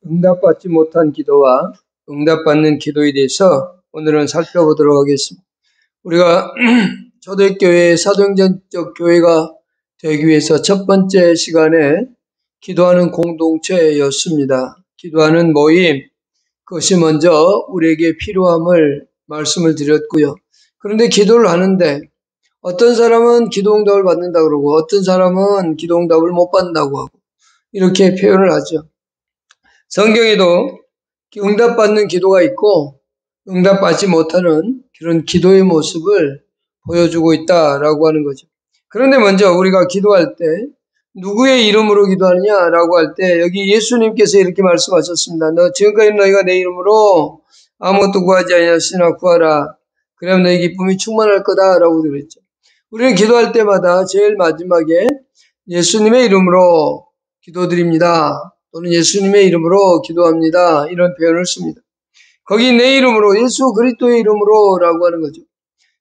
응답받지 못한 기도와 응답받는 기도에 대해서 오늘은 살펴보도록 하겠습니다. 우리가 초대교회 사도행전적 교회가 되기 위해서 첫 번째 시간에 기도하는 공동체였습니다. 기도하는 모임, 그것이 먼저 우리에게 필요함을 말씀을 드렸고요. 그런데 기도를 하는데 어떤 사람은 기도응답을 받는다고 그러고 어떤 사람은 기도응답을 못 받는다고 하고 이렇게 표현을 하죠. 성경에도 응답받는 기도가 있고 응답받지 못하는 그런 기도의 모습을 보여주고 있다라고 하는 거죠. 그런데 먼저 우리가 기도할 때 누구의 이름으로 기도하느냐라고 할 때 여기 예수님께서 이렇게 말씀하셨습니다. 지금까지 너희가 내 이름으로 아무것도 구하지 아니하였으나 구하라. 그러면 너희 기쁨이 충만할 거다라고 그랬죠. 우리는 기도할 때마다 제일 마지막에 예수님의 이름으로 기도드립니다. 또는 예수님의 이름으로 기도합니다. 이런 표현을 씁니다. 거기 내 이름으로, 예수 그리스도의 이름으로 라고 하는 거죠.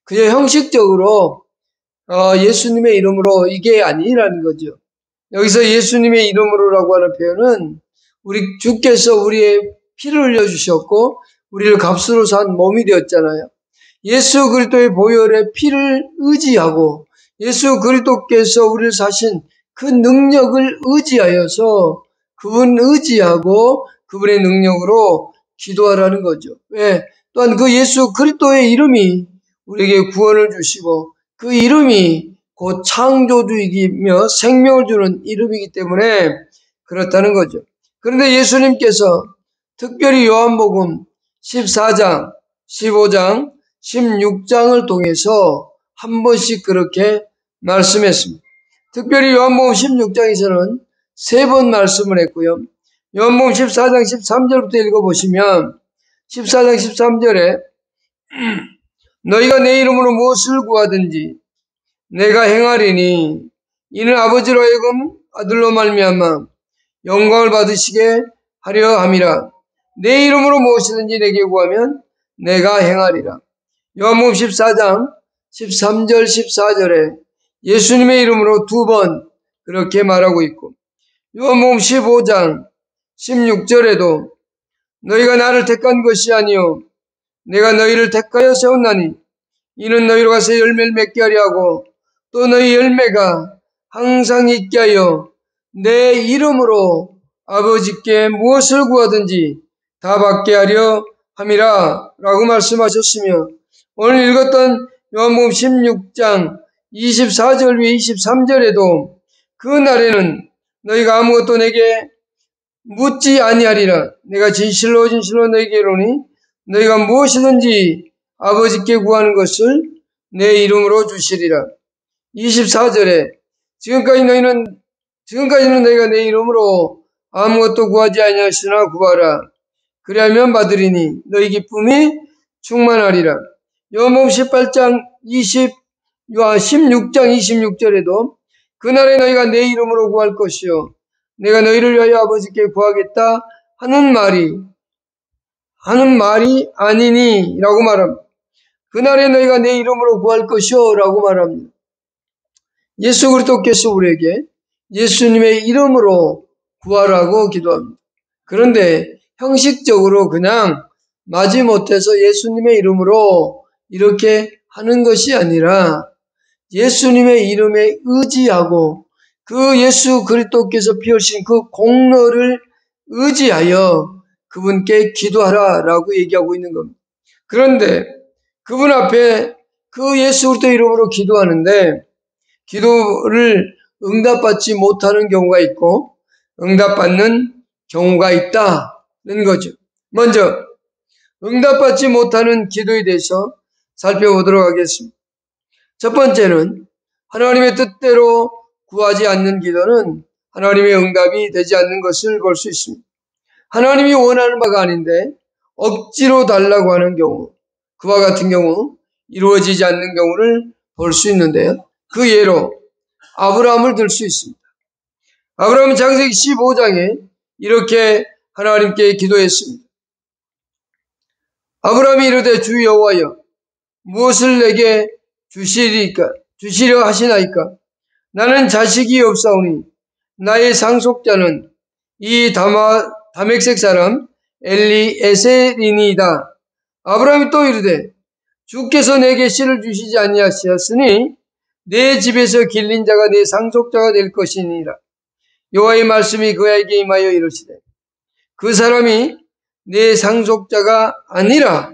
그저 형식적으로 예수님의 이름으로 이게 아니라는 거죠. 여기서 예수님의 이름으로라고 하는 표현은 우리 주께서 우리의 피를 흘려주셨고 우리를 값으로 산 몸이 되었잖아요. 예수 그리스도의 보혈의 피를 의지하고 예수 그리스도께서 우리를 사신 그 능력을 의지하여서 그분 의지하고 그분의 능력으로 기도하라는 거죠. 왜? 또한 그 예수 그리스도의 이름이 우리에게 구원을 주시고 그 이름이 곧 창조주이며 생명을 주는 이름이기 때문에 그렇다는 거죠. 그런데 예수님께서 특별히 요한복음 14장, 15장, 16장을 통해서 한 번씩 그렇게 말씀했습니다. 특별히 요한복음 16장에서는 3번 말씀을 했고요. 요한복음 14장 13절부터 읽어보시면 14장 13절에 너희가 내 이름으로 무엇을 구하든지 내가 행하리니 이는 아버지로 하여금 아들로 말미암아 영광을 받으시게 하려 함이라. 내 이름으로 무엇이든지 내게 구하면 내가 행하리라. 요한복음 14장 13절 14절에 예수님의 이름으로 2번 그렇게 말하고 있고 요한복음 15장 16절에도 너희가 나를 택한 것이 아니요 내가 너희를 택하여 세웠나니 이는 너희로 가서 열매를 맺게 하려 하고 또 너희 열매가 항상 있게 하여 내 이름으로 아버지께 무엇을 구하든지 다 받게 하려 함이라 라고 말씀하셨으며 오늘 읽었던 요한복음 16장 24절 위에 23절에도 그 날에는 너희가 아무것도 내게 묻지 아니하리라. 내가 진실로 진실로 너희에게 이르노니 너희가 무엇이든지 아버지께 구하는 것을 내 이름으로 주시리라. 24절에 지금까지는 너희가 내 이름으로 아무것도 구하지 아니하시나 구하라. 그리하면 받으리니 너희 기쁨이 충만하리라. 요한복음 18장 16장 26절에도 그날에 너희가 내 이름으로 구할 것이요 내가 너희를 위하여 아버지께 구하겠다 하는 말이 아니니 라고 말합니다. 그날에 너희가 내 이름으로 구할 것이요 라고 말합니다. 예수 그리스도께서 우리에게 예수님의 이름으로 구하라고 기도합니다. 그런데 형식적으로 그냥 마지못해서 예수님의 이름으로 이렇게 하는 것이 아니라 예수님의 이름에 의지하고 그 예수 그리스도께서 피우신 그 공로를 의지하여 그분께 기도하라라고 얘기하고 있는 겁니다. 그런데 그분 앞에 그 예수 그리스도 이름으로 기도하는데 기도를 응답받지 못하는 경우가 있고 응답받는 경우가 있다는 거죠. 먼저 응답받지 못하는 기도에 대해서 살펴보도록 하겠습니다. 첫 번째는 하나님의 뜻대로 구하지 않는 기도는 하나님의 응답이 되지 않는 것을 볼 수 있습니다. 하나님이 원하는 바가 아닌데 억지로 달라고 하는 경우, 그와 같은 경우 이루어지지 않는 경우를 볼 수 있는데요. 그 예로 아브라함을 들 수 있습니다. 아브라함은 창세기 15장에 이렇게 하나님께 기도했습니다. 아브라함이 이르되 주 여호와여 무엇을 내게 주시려 하시나이까? 나는 자식이 없사오니 나의 상속자는 이 다메섹 사람 엘리에셀이니이다. 아브라함이 또 이르되 주께서 내게 씨를 주시지 아니하시었으니 내 집에서 길린 자가 내 상속자가 될 것이니라. 여호와의 말씀이 그에게 임하여 이르시되 그 사람이 내 상속자가 아니라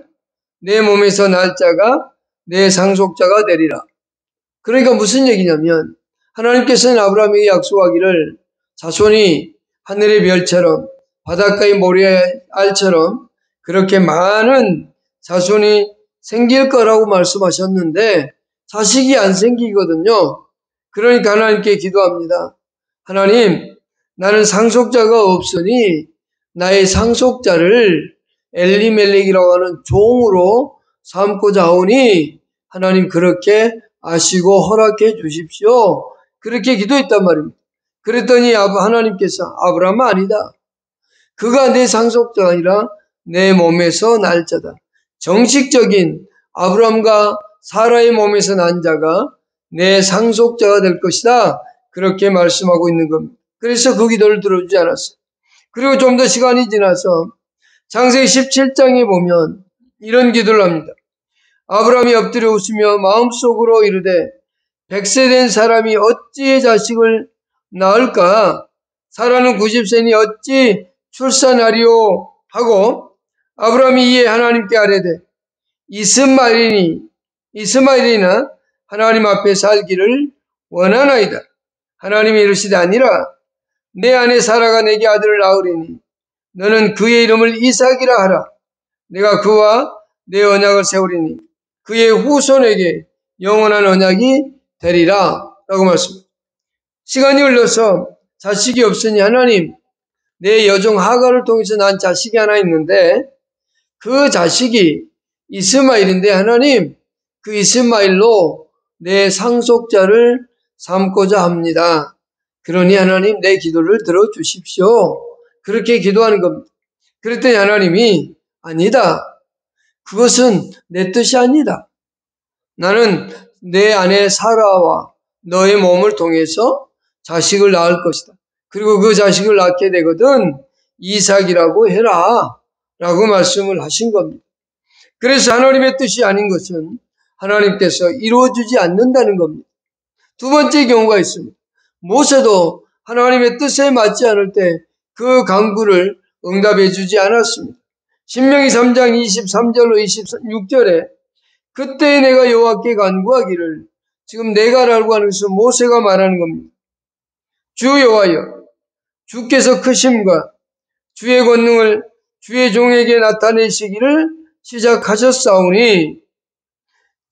내 몸에서 날 자가 내 상속자가 되리라. 그러니까 무슨 얘기냐면 하나님께서는 아브라함에게 약속하기를 자손이 하늘의 별처럼 바닷가의 모래알처럼 그렇게 많은 자손이 생길 거라고 말씀하셨는데 자식이 안 생기거든요. 그러니까 하나님께 기도합니다. 하나님, 나는 상속자가 없으니 나의 상속자를 엘리멜렉이라고 하는 종으로 삼고자 하오니 하나님 그렇게 아시고 허락해 주십시오. 그렇게 기도했단 말입니다. 그랬더니 하나님께서 아브라함은 아니다. 그가 내 상속자가 아니라 내 몸에서 날 자다. 정식적인 아브라함과 사라의 몸에서 난 자가 내 상속자가 될 것이다. 그렇게 말씀하고 있는 겁니다. 그래서 그 기도를 들어주지 않았어요. 그리고 좀 더 시간이 지나서 창세기 17장에 보면 이런 기도를 합니다. 아브라함이 엎드려 웃으며 마음속으로 이르되 100세 된 사람이 어찌 자식을 낳을까? 사라는 90세니 어찌 출산하리요? 하고 아브라함이 이에 하나님께 아뢰되 이스마엘이나 하나님 앞에 살기를 원하나이다. 하나님이 이르시되 아니라 내 아내 사라가 내게 아들을 낳으리니 너는 그의 이름을 이삭이라 하라. 내가 그와 내 언약을 세우리니 그의 후손에게 영원한 언약이 되리라. 라고 말씀합니다. 시간이 흘러서 자식이 없으니 하나님, 내 여종 하갈을 통해서 난 자식이 하나 있는데 그 자식이 이스마엘인데 하나님, 그 이스마엘로 내 상속자를 삼고자 합니다. 그러니 하나님 내 기도를 들어주십시오. 그렇게 기도하는 겁니다. 그랬더니 하나님이 아니다. 그것은 내 뜻이 아니다. 나는 내 아내 사라와 너의 몸을 통해서 자식을 낳을 것이다. 그리고 그 자식을 낳게 되거든 이삭이라고 해라. 라고 말씀을 하신 겁니다. 그래서 하나님의 뜻이 아닌 것은 하나님께서 이루어주지 않는다는 겁니다. 두 번째 경우가 있습니다. 모세도 하나님의 뜻에 맞지 않을 때 그 간구를 응답해 주지 않았습니다. 신명기 3장 23절로 26절에 그때 내가 여호와께 간구하기를, 지금 내가라고 하는 것은 모세가 말하는 겁니다. 주 여호와여, 주께서 크심과 주의 권능을 주의 종에게 나타내시기를 시작하셨사오니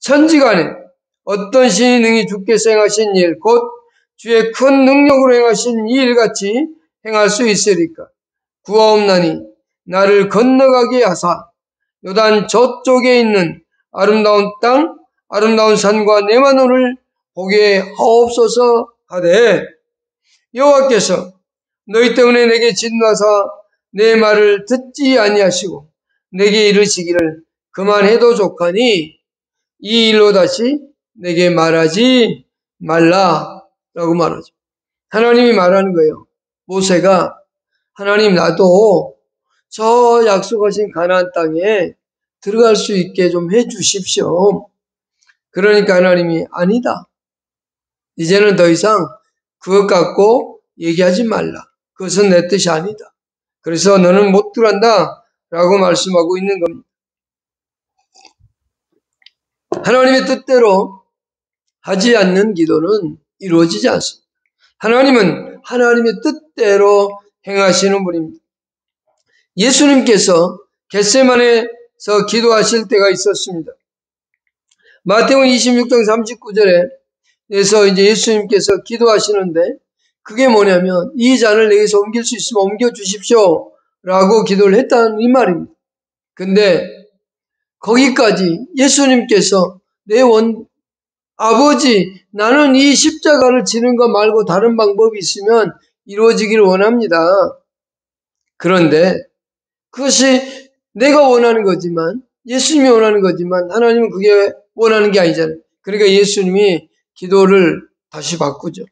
천지간에 어떤 신이 능히 주께서 행하신 일, 곧 주의 큰 능력으로 행하신 이 일같이 행할 수 있으리까? 구하옵나니 나를 건너가게 하사 요단 저쪽에 있는 아름다운 땅, 아름다운 산과 내 마늘을 보게 하옵소서 하되, 여호와께서 너희 때문에 내게 진노하사 내 말을 듣지 아니하시고 내게 이르시기를 그만해도 좋거니 이 일로 다시 내게 말하지 말라라고 말하죠. 하나님이 말하는 거예요. 모세가 하나님, 나도 저 약속하신 가나안 땅에 들어갈 수 있게 좀 해주십시오. 그러니까 하나님이 아니다. 이제는 더 이상 그것 갖고 얘기하지 말라. 그것은 내 뜻이 아니다. 그래서 너는 못 들어간다 라고 말씀하고 있는 겁니다. 하나님의 뜻대로 하지 않는 기도는 이루어지지 않습니다. 하나님은 하나님의 뜻대로 행하시는 분입니다. 예수님께서 겟세마네에서 기도하실 때가 있었습니다. 마태복음 26장 39절에서 이제 예수님께서 기도하시는데 그게 뭐냐면 이 잔을 내게서 옮길 수 있으면 옮겨 주십시오 라고 기도를 했다는 이 말입니다. 근데 거기까지 예수님께서 아버지, 나는 이 십자가를 지는 것 말고 다른 방법이 있으면 이루어지기를 원합니다. 그런데 그것이 내가 원하는 거지만, 예수님이 원하는 거지만 하나님은 그게 원하는 게 아니잖아요. 그러니까 예수님이 기도를 다시 바꾸죠.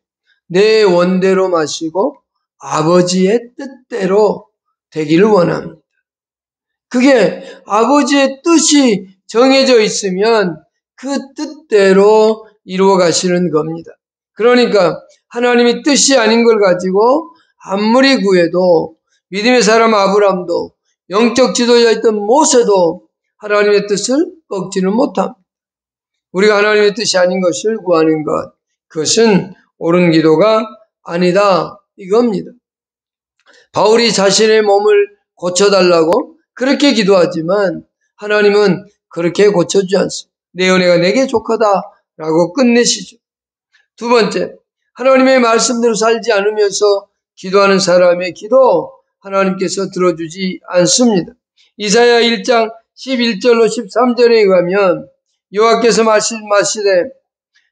내 원대로 마시고 아버지의 뜻대로 되기를 원합니다. 그게 아버지의 뜻이 정해져 있으면 그 뜻대로 이루어 가시는 겁니다. 그러니까 하나님의 뜻이 아닌 걸 가지고 아무리 구해도 믿음의 사람 아브라함도 영적 지도자였던 모세도 하나님의 뜻을 꺾지는 못합니다. 우리가 하나님의 뜻이 아닌 것을 구하는 것, 그것은 옳은 기도가 아니다 이겁니다. 바울이 자신의 몸을 고쳐달라고 그렇게 기도하지만 하나님은 그렇게 고쳐주지 않습니다. 내 은혜가 내게 족하다라고 끝내시죠. 두 번째, 하나님의 말씀대로 살지 않으면서 기도하는 사람의 기도 하나님께서 들어주지 않습니다. 이사야 1장 11절로 13절에 의하면 여호와께서 말씀하시되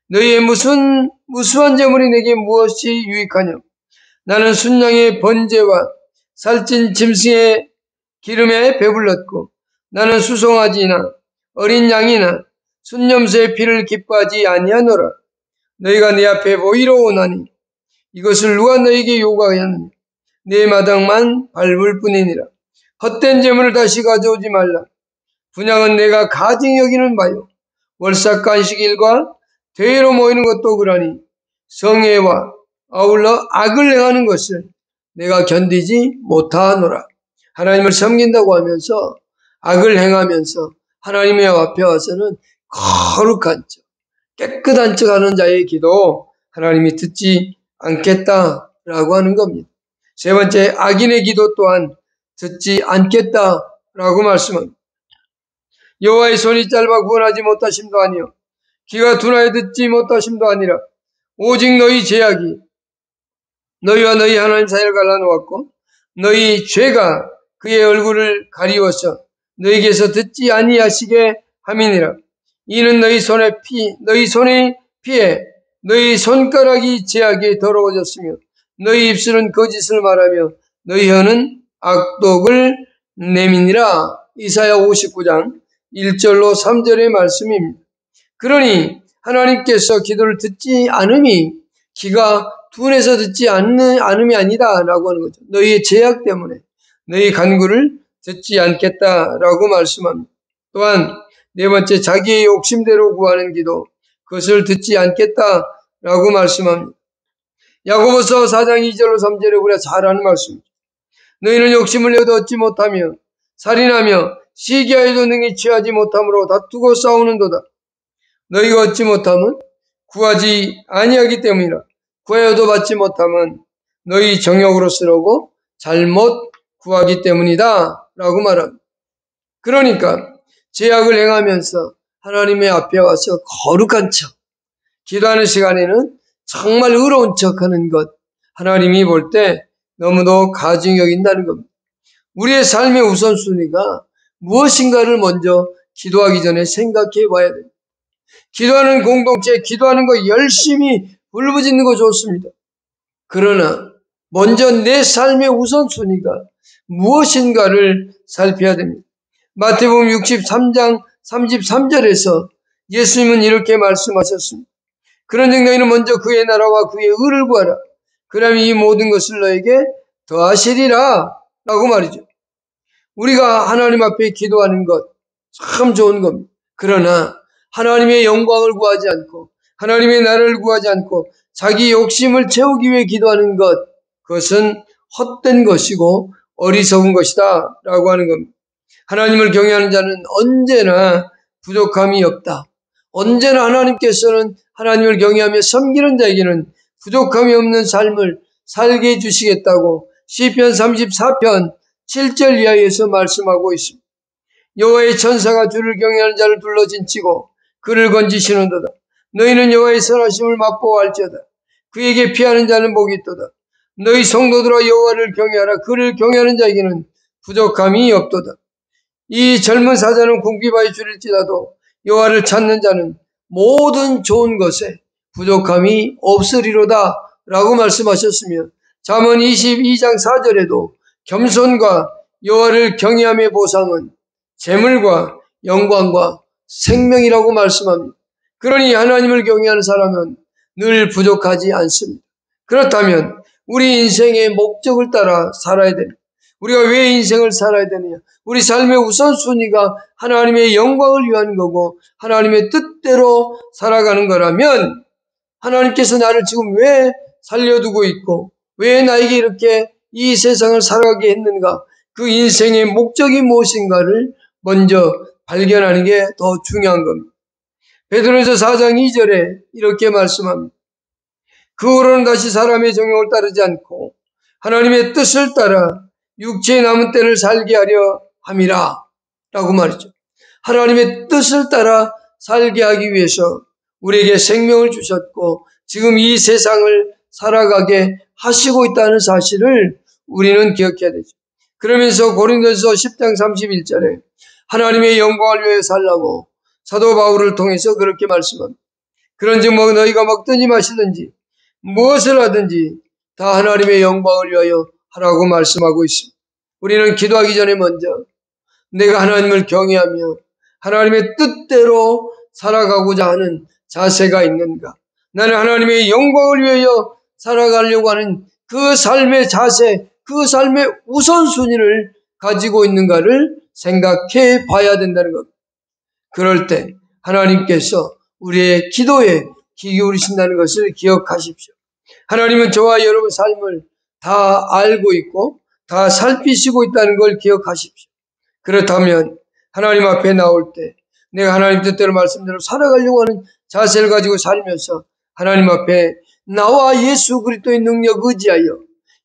너희의 무수한 재물이 내게 무엇이 유익하냐? 나는 순양의 번제와 살찐 짐승의 기름에 배불렀고 나는 수송아지나 어린 양이나 순염소의 피를 기뻐하지 아니하노라. 너희가 내 앞에 보이러 오나니 이것을 누가 너희에게 요구하였느냐? 내 마당만 밟을 뿐이니라. 헛된 재물을 다시 가져오지 말라. 분향은 내가 가증히 여기는 바요. 월삭 간식일과 대회로 모이는 것도 그러니 성회와 아울러 악을 행하는 것을 내가 견디지 못하노라. 하나님을 섬긴다고 하면서 악을 행하면서 하나님의 앞에 와서는 거룩한 척, 깨끗한 척 하는 자의 기도 하나님이 듣지 않겠다라고 하는 겁니다. 세 번째, 악인의 기도 또한 듣지 않겠다라고 말씀합니다. 여호와의 손이 짧아 구원하지 못하심도 아니요 귀가 둔하여 듣지 못하심도 아니라 오직 너희 죄악이 너희와 너희 하나님 사이를 갈라놓았고 너희 죄가 그의 얼굴을 가리워서 너희에게서 듣지 아니하시게 함이니라. 이는 너희 손의 피에 너희 손가락이 죄악에 더러워졌으며 너희 입술은 거짓을 말하며 너희 혀는 악독을 내미니라. 이사야 59장 1절로 3절의 말씀입니다. 그러니 하나님께서 기도를 듣지 않음이 귀가 둔해서 듣지 않음이 아니다라고 하는 거죠. 너희의 죄악 때문에 너희 간구를 듣지 않겠다라고 말씀합니다. 또한 네 번째, 자기의 욕심대로 구하는 기도, 그것을 듣지 않겠다라고 말씀합니다. 야고보서 4장 2절로 3절에 우리가 잘 아는 말씀입니다. 너희는 욕심을 내어도 얻지 못하며 살인하며 시기하여도 능히 취하지 못함으로 다투고 싸우는도다. 너희가 얻지 못함은 구하지 아니하기 때문이라. 구하여도 받지 못함은 너희 정욕으로 쓰려고 잘못 구하기 때문이다 라고 말합니다. 그러니까 죄악을 행하면서 하나님의 앞에 와서 거룩한 척, 기도하는 시간에는 정말 의로운 척하는 것, 하나님이 볼 때 너무도 가증히 여긴다는 겁니다. 우리의 삶의 우선순위가 무엇인가를 먼저 기도하기 전에 생각해 봐야 됩니다. 기도하는 공동체, 기도하는 거 열심히 울부짖는 거 좋습니다. 그러나 먼저 내 삶의 우선순위가 무엇인가를 살펴야 됩니다. 마태복음 63장 33절에서 예수님은 이렇게 말씀하셨습니다. 그런즉 너희는 먼저 그의 나라와 그의 의를 구하라. 그러면 이 모든 것을 너에게 더하시리라 라고 말이죠. 우리가 하나님 앞에 기도하는 것 참 좋은 겁니다. 그러나 하나님의 영광을 구하지 않고 하나님의 나라를 구하지 않고 자기 욕심을 채우기 위해 기도하는 것, 그것은 헛된 것이고 어리석은 것이다 라고 하는 겁니다. 하나님을 경외하는 자는 언제나 부족함이 없다. 언제나 하나님께서는 하나님을 경외하며 섬기는 자에게는 부족함이 없는 삶을 살게 해주시겠다고 시편 34편 7절 이하에서 말씀하고 있습니다. 여호와의 천사가 주를 경외하는 자를 둘러진치고 그를 건지시는도다. 너희는 여호와의 선하심을 맛보아할지어다. 그에게 피하는 자는 복이 있도다. 너희 성도들아 여호와를 경외하라. 그를 경외하는 자에게는 부족함이 없도다. 이 젊은 사자는 궁핍하여 줄일지라도 여호와를 찾는 자는 모든 좋은 것에 부족함이 없으리로다 라고 말씀하셨으며 잠언 22장 4절에도 겸손과 여호와를 경외함의 보상은 재물과 영광과 생명이라고 말씀합니다. 그러니 하나님을 경외하는 사람은 늘 부족하지 않습니다. 그렇다면 우리 인생의 목적을 따라 살아야 됩니다. 우리가 왜 인생을 살아야 되느냐? 우리 삶의 우선순위가 하나님의 영광을 위한 거고 하나님의 뜻대로 살아가는 거라면 하나님께서 나를 지금 왜 살려두고 있고 왜 나에게 이렇게 이 세상을 살아가게 했는가? 그 인생의 목적이 무엇인가를 먼저 발견하는 게 더 중요한 겁니다. 베드로전서 4장 2절에 이렇게 말씀합니다. 그 후로는 다시 사람의 정욕을 따르지 않고 하나님의 뜻을 따라 육체의 남은 때를 살게 하려 함이라 라고 말이죠. 하나님의 뜻을 따라 살게 하기 위해서 우리에게 생명을 주셨고 지금 이 세상을 살아가게 하시고 있다는 사실을 우리는 기억해야 되죠. 그러면서 고린도전서 10장 31절에 하나님의 영광을 위해 살라고 사도 바울을 통해서 그렇게 말씀합니다. 그런즉 뭐 너희가 먹든지 마시든지 무엇을 하든지 다 하나님의 영광을 위하여 하라고 말씀하고 있습니다. 우리는 기도하기 전에 먼저 내가 하나님을 경외하며 하나님의 뜻대로 살아가고자 하는 자세가 있는가? 나는 하나님의 영광을 위하여 살아가려고 하는 그 삶의 자세, 그 삶의 우선순위를 가지고 있는가를 생각해 봐야 된다는 겁니다. 그럴 때 하나님께서 우리의 기도에 귀 기울이신다는 것을 기억하십시오. 하나님은 저와 여러분 삶을 다 알고 있고 다 살피시고 있다는 걸 기억하십시오. 그렇다면 하나님 앞에 나올 때 내가 하나님 뜻대로 말씀대로 살아가려고 하는 자세를 가지고 살면서 하나님 앞에 나와 예수 그리스도의 능력 의지하여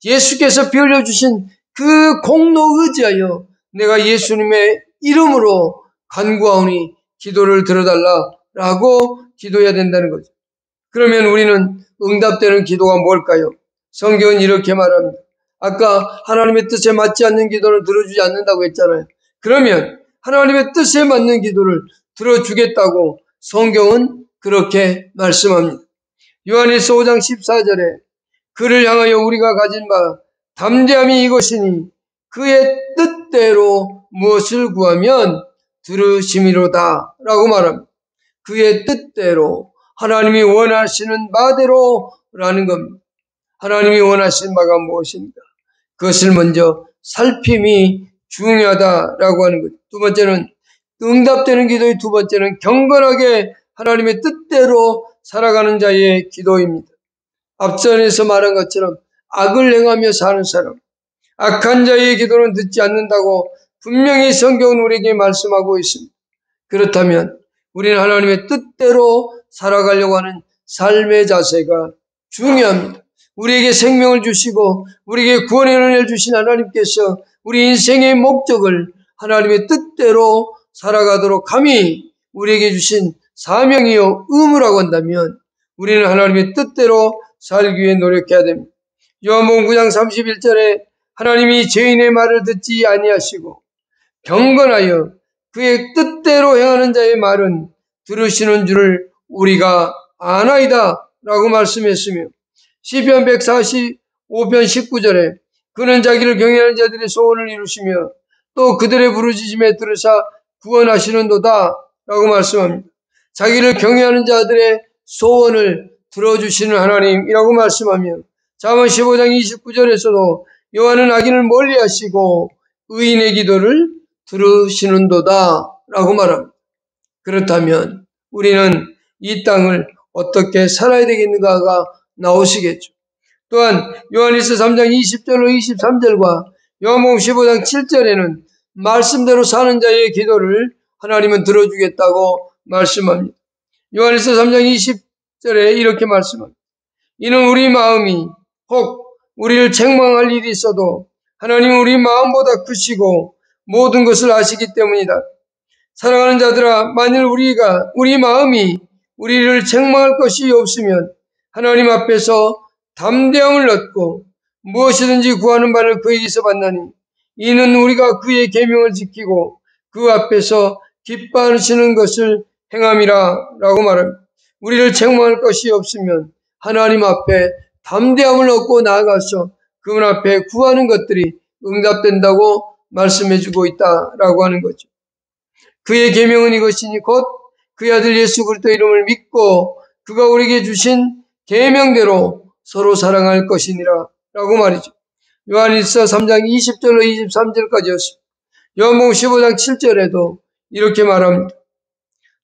예수께서 피 흘려주신 그 공로 의지하여 내가 예수님의 이름으로 간구하오니 기도를 들어달라라고 기도해야 된다는 거죠. 그러면 우리는 응답되는 기도가 뭘까요? 성경은 이렇게 말합니다. 아까 하나님의 뜻에 맞지 않는 기도를 들어주지 않는다고 했잖아요. 그러면 하나님의 뜻에 맞는 기도를 들어주겠다고 성경은 그렇게 말씀합니다. 요한일서 5장 14절에 그를 향하여 우리가 가진 바 담대함이 이것이니 그의 뜻대로 무엇을 구하면 들으심이로다 라고 말합니다. 그의 뜻대로 하나님이 원하시는 바대로라는 겁니다. 하나님이 원하시는 바가 무엇인가? 그것을 먼저 살핌이 중요하다라고 하는 거죠. 두 번째는 응답되는 기도의 두 번째는 경건하게 하나님의 뜻대로 살아가는 자의 기도입니다. 앞전에서 말한 것처럼 악을 행하며 사는 사람, 악한 자의 기도는 듣지 않는다고 분명히 성경은 우리에게 말씀하고 있습니다. 그렇다면 우리는 하나님의 뜻대로 살아가려고 하는 삶의 자세가 중요합니다. 우리에게 생명을 주시고 우리에게 구원의 은혜를 주신 하나님께서 우리 인생의 목적을 하나님의 뜻대로 살아가도록 감히 우리에게 주신 사명이요 의무라고 한다면 우리는 하나님의 뜻대로 살기 위해 노력해야 됩니다. 요한복음 9장 31절에 하나님이 죄인의 말을 듣지 아니하시고 경건하여 그의 뜻대로 행하는 자의 말은 들으시는 줄을 우리가 아나이다 라고 말씀했으며 시편 145편 19절에 그는 자기를 경외하는 자들의 소원을 이루시며 또 그들의 부르짖음에 들으사 구원하시는도다 라고 말씀합니다. 자기를 경외하는 자들의 소원을 들어주시는 하나님이라고 말씀하며 잠언 15장 29절에서도 여호와는 악인을 멀리하시고 의인의 기도를 들으시는도다 라고 말합니다. 그렇다면 우리는 이 땅을 어떻게 살아야 되겠는가가 나오시겠죠. 또한 요한일서 3장 20절로 23절과 요한복음 15장 7절에는 말씀대로 사는 자의 기도를 하나님은 들어주겠다고 말씀합니다. 요한일서 3장 20절에 이렇게 말씀합니다. 이는 우리 마음이 혹 우리를 책망할 일이 있어도 하나님은 우리 마음보다 크시고 모든 것을 아시기 때문이다. 사랑하는 자들아, 만일 우리 마음이 우리를 책망할 것이 없으면 하나님 앞에서 담대함을 얻고 무엇이든지 구하는 바를 그에게서 받나니 이는 우리가 그의 계명을 지키고 그 앞에서 기뻐하시는 것을 행함이라 라고 말합니다. 우리를 책망할 것이 없으면 하나님 앞에 담대함을 얻고 나아가서 그분 앞에 구하는 것들이 응답된다고 말씀해주고 있다라고 하는 거죠. 그의 계명은 이것이니 곧 그의 아들 예수 그리스도 이름을 믿고 그가 우리에게 주신 계명대로 서로 사랑할 것이니라 라고 말이죠. 요한일서 3장 20절로 23절까지였습니다. 요한복음 15장 7절에도 이렇게 말합니다.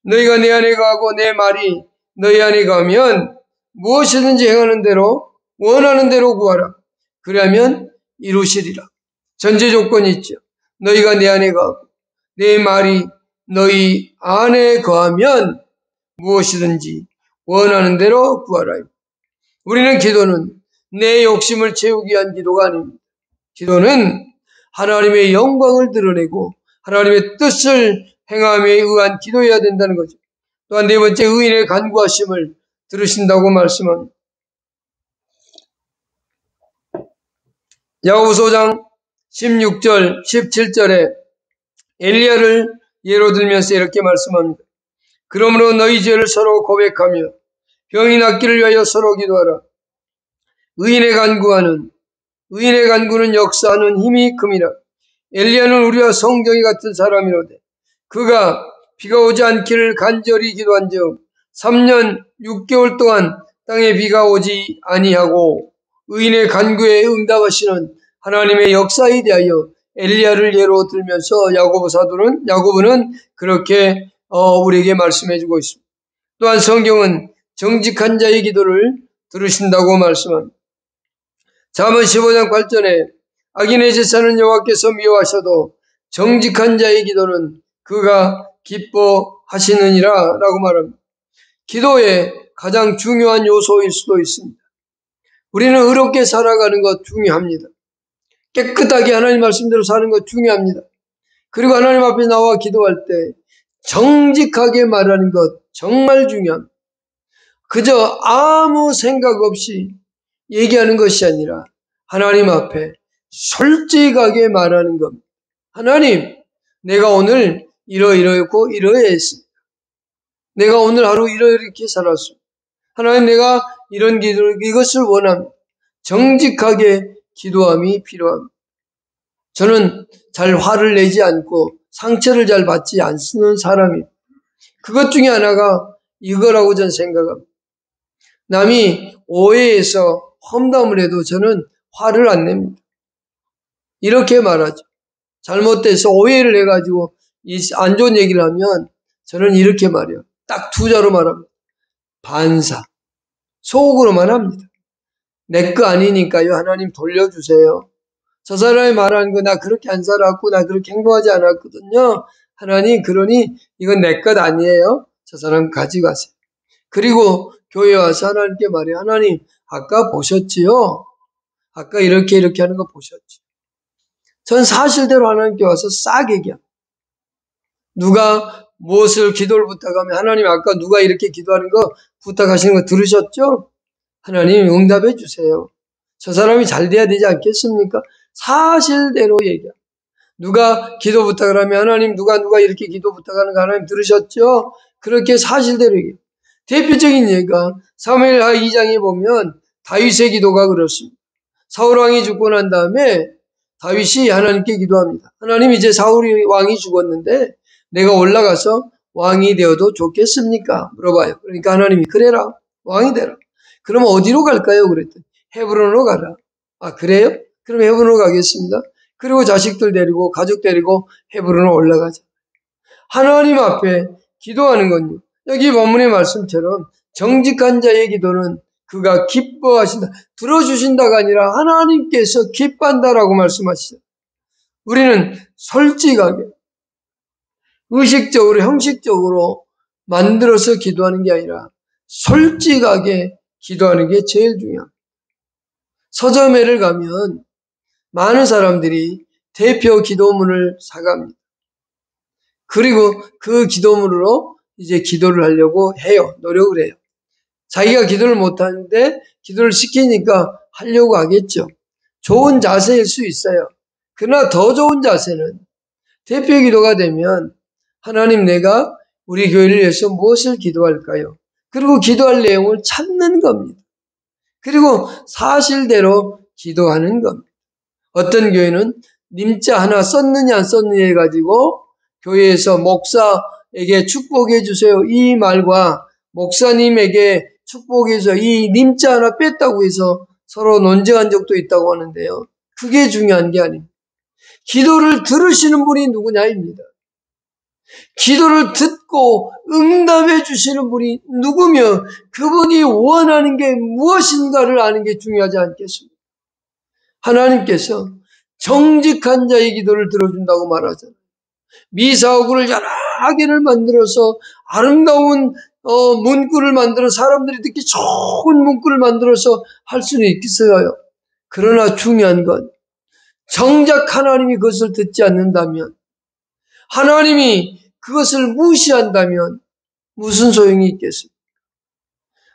너희가 내 안에 거하고 내 말이 너희 안에 거하면 무엇이든지 행하는 대로 원하는 대로 구하라. 그러면 이루시리라. 전제 조건이 있죠. 너희가 내 안에 거하고 내 말이 너희 안에 거하면 무엇이든지 원하는 대로 구하라. 우리는 기도는 내 욕심을 채우기 위한 기도가 아닙니다. 기도는 하나님의 영광을 드러내고 하나님의 뜻을 행함에 의한 기도해야 된다는 거죠. 또한 네 번째, 의인의 간구하심을 들으신다고 말씀합니다. 야고보서 5장 16절, 17절에 엘리야를 예로 들면서 이렇게 말씀합니다. 그러므로 너희 죄를 서로 고백하며 병이 낫기를 위하여 서로 기도하라. 의인의 간구는 역사하는 힘이 큼이라. 엘리야는 우리와 성경이 같은 사람이로되 그가 비가 오지 않기를 간절히 기도한 즉 3년 6개월 동안 땅에 비가 오지 아니하고 의인의 간구에 응답하시는 하나님의 역사에 대하여 엘리야를 예로 들면서 야고보는 그렇게 우리에게 말씀해 주고 있습니다. 또한 성경은 정직한 자의 기도를 들으신다고 말씀합니다. 잠언 15장 8절에 악인의 제사는 여호와께서 미워하셔도 정직한 자의 기도는 그가 기뻐하시느니라 라고 말합니다. 기도의 가장 중요한 요소일 수도 있습니다. 우리는 의롭게 살아가는 것 중요합니다. 깨끗하게 하나님 말씀대로 사는 것 중요합니다. 그리고 하나님 앞에 나와 기도할 때 정직하게 말하는 것 정말 중요합니다. 그저 아무 생각 없이 얘기하는 것이 아니라 하나님 앞에 솔직하게 말하는 겁니다. 하나님, 내가 오늘 이러이러했고 이러했습니다. 내가 오늘 하루 이렇게 살았습니다. 하나님, 내가 이런 이것을 원합니다. 정직하게 기도함이 필요합니다. 저는 잘 화를 내지 않고 상처를 잘 받지 않는 사람입니다. 그것 중에 하나가 이거라고 저는 생각합니다. 남이 오해해서 험담을 해도 저는 화를 안 냅니다. 이렇게 말하죠. 잘못돼서 오해를 해가지고 안 좋은 얘기를 하면 저는 이렇게 말해요. 딱 두 자로 말합니다. 반사. 속으로만 합니다. 내 거 아니니까요. 하나님 돌려주세요. 저 사람이 말하는 거 나 그렇게 안 살았고 나 그렇게 행동하지 않았거든요. 하나님, 그러니 이건 내 것 아니에요. 저 사람 가져가세요. 그리고 교회 와서 하나님께 말해요. 하나님, 아까 보셨지요? 아까 이렇게 하는 거 보셨지? 전 사실대로 하나님께 와서 싹 얘기합니다. 누가 무엇을 기도를 부탁하면 하나님, 아까 누가 이렇게 기도하는 거 부탁하시는 거 들으셨죠? 하나님 응답해 주세요. 저 사람이 잘 돼야 되지 않겠습니까? 사실대로 얘기합니다. 누가 기도 부탁을 하면 하나님, 누가 이렇게 기도 부탁하는 거 하나님 들으셨죠? 그렇게 사실대로 얘기해요. 대표적인 예가 사무엘하 2장에 보면 다윗의 기도가 그렇습니다. 사울 왕이 죽고 난 다음에 다윗이 하나님께 기도합니다. 하나님, 이제 사울 왕이 죽었는데 내가 올라가서 왕이 되어도 좋겠습니까? 물어봐요. 그러니까 하나님이 그래라, 왕이 되라. 그럼 어디로 갈까요? 그랬더니 헤브론으로 가라. 아, 그래요? 그럼 헤브론으로 가겠습니다. 그리고 자식들 데리고 가족 데리고 헤브론으로 올라가자. 하나님 앞에 기도하는 건요, 여기 본문의 말씀처럼 정직한 자의 기도는 그가 기뻐하신다, 들어주신다가 아니라 하나님께서 기뻐한다라고 말씀하시죠. 우리는 솔직하게 의식적으로 형식적으로 만들어서 기도하는 게 아니라 솔직하게 기도하는 게 제일 중요합니다. 서점회를 가면 많은 사람들이 대표 기도문을 사갑니다. 그리고 그 기도문으로 이제 기도를 하려고 해요. 노력을 해요. 자기가 기도를 못하는데 기도를 시키니까 하려고 하겠죠. 좋은 자세일 수 있어요. 그러나 더 좋은 자세는 대표 기도가 되면 하나님, 내가 우리 교회를 위해서 무엇을 기도할까요? 그리고 기도할 내용을 찾는 겁니다. 그리고 사실대로 기도하는 겁니다. 어떤 교회는 님자 하나 썼느냐 안 썼느냐 해가지고 교회에서 목사에게 축복해 주세요, 이 말과 목사님에게 축복해 주세요, 이 님자 하나 뺐다고 해서 서로 논쟁한 적도 있다고 하는데요. 그게 중요한 게 아닙니다. 기도를 들으시는 분이 누구냐입니다. 기도를 듣고 응답해 주시는 분이 누구며 그분이 원하는 게 무엇인가를 아는 게 중요하지 않겠습니까? 하나님께서 정직한 자의 기도를 들어준다고 말하잖아요. 미사오구를 여러 개를 만들어서 아름다운 문구를 만들어 사람들이 듣기 좋은 문구를 만들어서 할 수는 있겠어요. 그러나 중요한 건 정작 하나님이 그것을 듣지 않는다면, 하나님이 그것을 무시한다면 무슨 소용이 있겠습니까?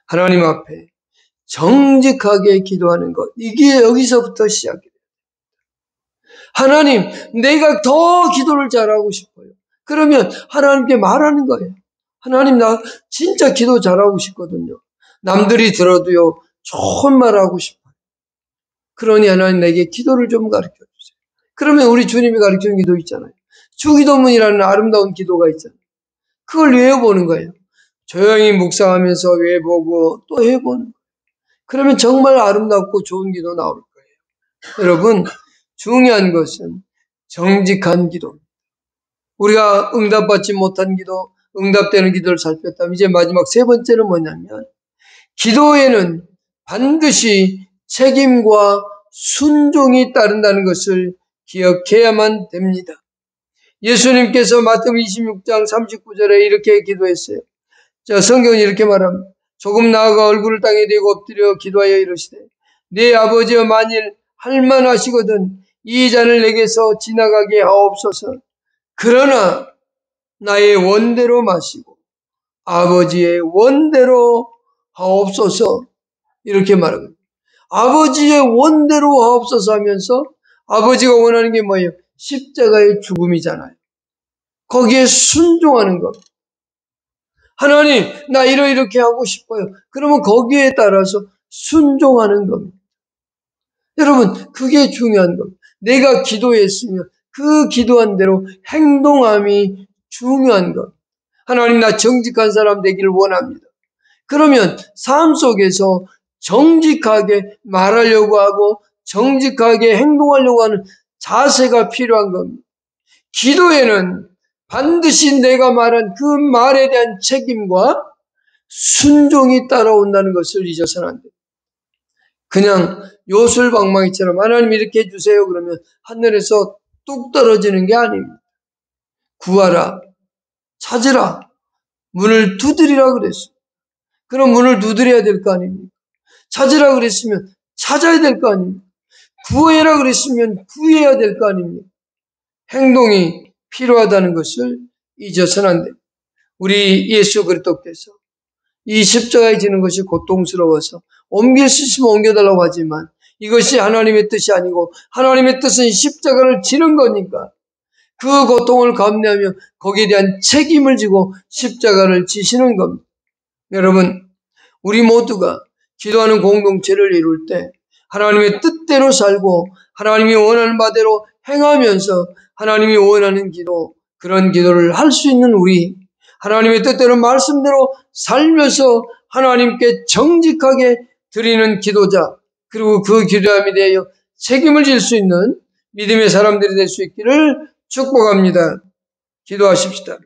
하나님 앞에 정직하게 기도하는 것, 이게 여기서부터 시작이에요. 하나님, 내가 더 기도를 잘하고 싶어요. 그러면 하나님께 말하는 거예요. 하나님, 나 진짜 기도 잘하고 싶거든요. 남들이 들어도요, 좋은 말 하고 싶어요. 그러니 하나님 내게 기도를 좀 가르쳐 주세요. 그러면 우리 주님이 가르치는 기도 있잖아요. 주기도문이라는 아름다운 기도가 있잖아요. 그걸 외워보는 거예요. 조용히 묵상하면서 외워보고 또 해보는 거예요. 그러면 정말 아름답고 좋은 기도 나올 거예요. 여러분, 중요한 것은 정직한 기도입니다. 우리가 응답받지 못한 기도, 응답되는 기도를 살폈다면 이제 마지막 세 번째는 뭐냐면, 기도에는 반드시 책임과 순종이 따른다는 것을 기억해야만 됩니다. 예수님께서 마태복음 26장 39절에 이렇게 기도했어요. 자, 성경은 이렇게 말합니다. 조금 나아가 얼굴을 땅에 대고 엎드려 기도하여 이르시되, 네 아버지여, 만일 할만하시거든 이 잔을 내게서 지나가게 하옵소서. 그러나 나의 원대로 마시고 아버지의 원대로 하옵소서. 이렇게 말합니다. 아버지의 원대로 하옵소서 하면서 아버지가 원하는 게 뭐예요? 십자가의 죽음이잖아요. 거기에 순종하는 것. 하나님, 나 이렇게 하고 싶어요. 그러면 거기에 따라서 순종하는 겁니다. 여러분, 그게 중요한 겁니다. 내가 기도했으면 그 기도한 대로 행동함이 중요한 것. 하나님, 나 정직한 사람 되기를 원합니다. 그러면 삶 속에서 정직하게 말하려고 하고 정직하게 행동하려고 하는 자세가 필요한 겁니다. 기도에는 반드시 내가 말한 그 말에 대한 책임과 순종이 따라온다는 것을 잊어서는 안 돼요. 그냥 요술방망이처럼 하나님 이렇게 해주세요 그러면 하늘에서 뚝 떨어지는 게 아닙니다. 구하라, 찾으라, 문을 두드리라 그랬어요. 그럼 문을 두드려야 될 거 아닙니까? 찾으라 그랬으면 찾아야 될 거 아닙니까? 구해라 그랬으면 구해야 될 거 아닙니까? 행동이 필요하다는 것을 잊어서는 안 됩니다. 우리 예수 그리스도께서 이 십자가에 지는 것이 고통스러워서 옮길 수 있으면 옮겨달라고 하지만 이것이 하나님의 뜻이 아니고 하나님의 뜻은 십자가를 지는 거니까 그 고통을 감내하며 거기에 대한 책임을 지고 십자가를 지시는 겁니다. 여러분, 우리 모두가 기도하는 공동체를 이룰 때 하나님의 뜻대로 살고 하나님이 원하는 바대로 행하면서 하나님이 원하는 기도, 그런 기도를 할 수 있는 우리, 하나님의 뜻대로 말씀대로 살면서 하나님께 정직하게 드리는 기도자, 그리고 그 기도함에 대하여 책임을 질 수 있는 믿음의 사람들이 될 수 있기를 축복합니다. 기도하십시다.